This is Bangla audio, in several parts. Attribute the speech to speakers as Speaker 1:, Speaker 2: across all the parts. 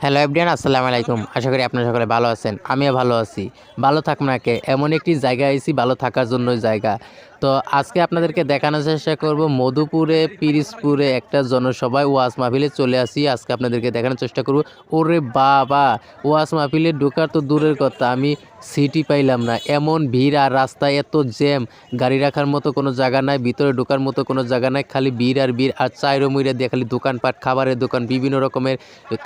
Speaker 1: হ্যালো এভরিওয়ান, আসসালামু আলাইকুম। আশা করি আপনারা সকলে ভালো আছেন। আমিও ভালো আছি। ভালো থাকনাকে এমন একটি জায়গায় আইছি ভালো থাকার জন্য জায়গা। তো আজকে আপনাদেরকে দেখানোর চেষ্টা করব মধুপুরে পিরিজপুরে একটা জনসভায় ওয়াজ মাহফিলে চলে আসি। আজকে আপনাদেরকে দেখানোর চেষ্টা করব। ওরে বাবা! ওয়াজ মাহফিলে ঢোকার তো দূরের কথা, আমি সিটই পাইলাম না। এমন ভিড় আর রাস্তায় এত জ্যাম, গাড়ি রাখার মতো কোনো জায়গা নাই, ভিতরে ঢোকার মতো কোনো জায়গা নাই। খালি ভিড় আর ভিড় আর চাইরো মুইরা দিয়ে খালি দোকানপাট, খাবারের দোকান, বিভিন্ন রকমের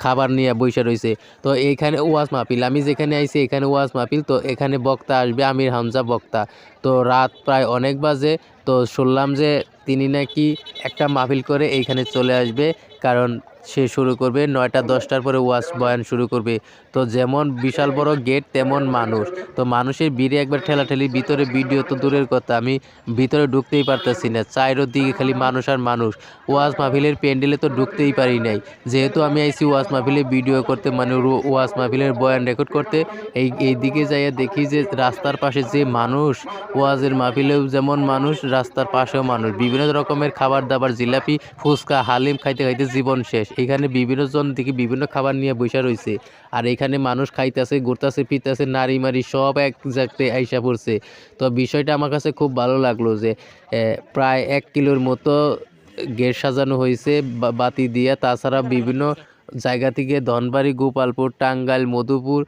Speaker 1: খাবার নিয়ে বইসা রইছে। তো এইখানে ওয়াজ মাহফিল, আমি যেখানে আইছি এখানে ওয়াজ মাহফিল। তো এখানে বক্তা আসবে আমির হামজা বক্তা। তো রাত প্রায় অনেক বাজে। তো শুনলাম যে তিনি নাকি একটা মাহফিল করে এইখানে চলে আসবে, কারণ সে শুরু করবে ৯টা-১০টার পরে ওয়াজ বয়ান শুরু করবে। তো যেমন বিশাল বড় গেট তেমন মানুষ। তো মানুষের ভিড়ে একবার ঠেলাঠেলি, ভিতরে ভিডিও তো দূরের কথা, আমি ভিতরে ঢুকতেই পারতেছি না। দিকে খালি মানুষ আর মানুষ। ওয়াজ মাহফিলের প্যান্ডেলে তো ঢুকতেই পারি নাই, যেহেতু আমি আইছি ওয়াজ মাহফিলে ভিডিও করতে, মানে ওয়াজ মাহফিলের বয়ান রেকর্ড করতে। এইদিকে যাইয়া দেখি যে রাস্তার পাশে যে মানুষ, ওয়াজের মাহফিলেও যেমন মানুষ, রাস্তার পাশেও মানুষ। বিভিন্ন রকমের খাবার দাবার, জিলাপি, ফুচকা, হালিম খাইতে খাইতে জীবন শেষ। এখানে বিভিন্ন জন দেখি বিভিন্ন খাবার নিয়ে বসে রয়েছে। আর এখানে মানুষ খাইতেছে, ঘুরতেছে, ফিরতেছে, নারী মারি সব এক জায়গায় আইসা পড়ছে। তো বিষয়টা আমার কাছে খুব ভালো লাগলো যে প্রায় ১ কিলোর মতো গেট সাজানো হয়েছে বাতি দিয়ে। তাছাড়া বিভিন্ন জায়গা থেকে ধনবাড়ি, গোপালপুর, টাঙ্গাইল, মধুপুর,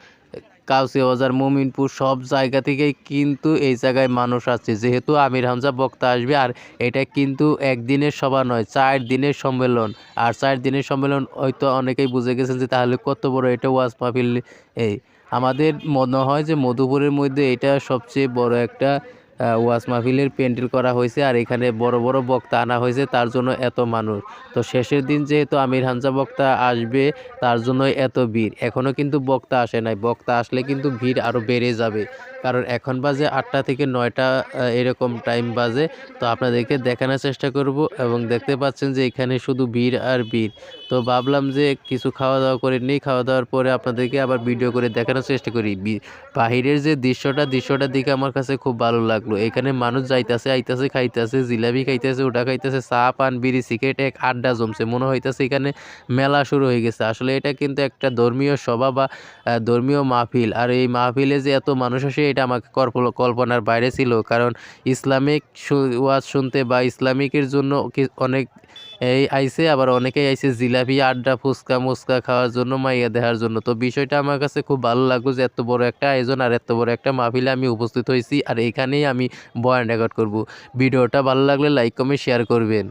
Speaker 1: কাউসিয়া, মুমিনপুর সব জায়গা থেকেই কিন্তু এই জায়গায় মানুষ আসছে, যেহেতু আমির হামজা বক্তা আসবে। আর এটা কিন্তু একদিনের সভা নয়, ৪ দিনের সম্মেলন। আর ৪ দিনের সম্মেলন হয়তো অনেকেই বুঝে গেছেন যে তাহলে কত বড় এটা ওয়াজ মাহফিল। এই আমাদের মনে হয় যে মধুপুরের মধ্যে এটা সবচেয়ে বড় একটা ওয়াজ মাহফিলের প্যান্ডেল করা হয়েছে। আর এখানে বড় বড় বক্তা আনা হয়েছে, তার জন্য এত মানুষ। তো শেষের দিন যেহেতু আমির হামজা বক্তা আসবে, তার জন্যই এত ভিড়। এখনও কিন্তু বক্তা আসে নাই। বক্তা আসলে কিন্তু ভিড় আরও বেড়ে যাবে, কারণ এখন বাজে ৮টা থেকে ৯টা, এরকম টাইম বাজে। তো আপনাদেরকে দেখানোর চেষ্টা করব, এবং দেখতে পাচ্ছেন যে এখানে শুধু ভিড় আর ভিড়। তো ভাবলাম যে কিছু খাওয়া দাওয়া করে নিই, খাওয়া দাওয়ার পরে আপনাদেরকে আবার ভিডিও করে দেখানোর চেষ্টা করি। বাহিরের যে দৃশ্যটা দেখে আমার কাছে খুব ভালো লাগলো। এখানে মানুষ যাইতাছে, আইতাছে, খাইতেছে, জিলাপি খাইতেছে, ওটা খাইতেছে, চা পান বিড়ি সিগারেট, এক আড্ডা জমছে। মনে হইতেছে এখানে মেলা শুরু হয়ে গেছে। আসলে এটা কিন্তু একটা ধর্মীয় সভা বা ধর্মীয় মাহফিল। আর এই মাহফিলে যে এত মানুষ আসে এটা আমাকে কল্পনার বাইরে ছিল, কারণ ইসলামিক ওয়াজ শুনতে বা ইসলামিকের জন্য অনেক আইছে, আবার অনেকেই আইছে জিলাপি, আড্ডা, ফুচকা মুচকা খাওয়ার জন্য, মাইয়া দেখার জন্য। তো বিষয়টা আমার কাছে খুব ভালো লাগলো যে এত বড় একটা আয়োজন আর এত বড় একটা মাহফিলে আমি উপস্থিত হয়েছি। আর এইখানেই আমি বয়ান রেকর্ড করব। ভিডিওটা ভালো লাগলে লাইক কমেন্ট শেয়ার করবেন।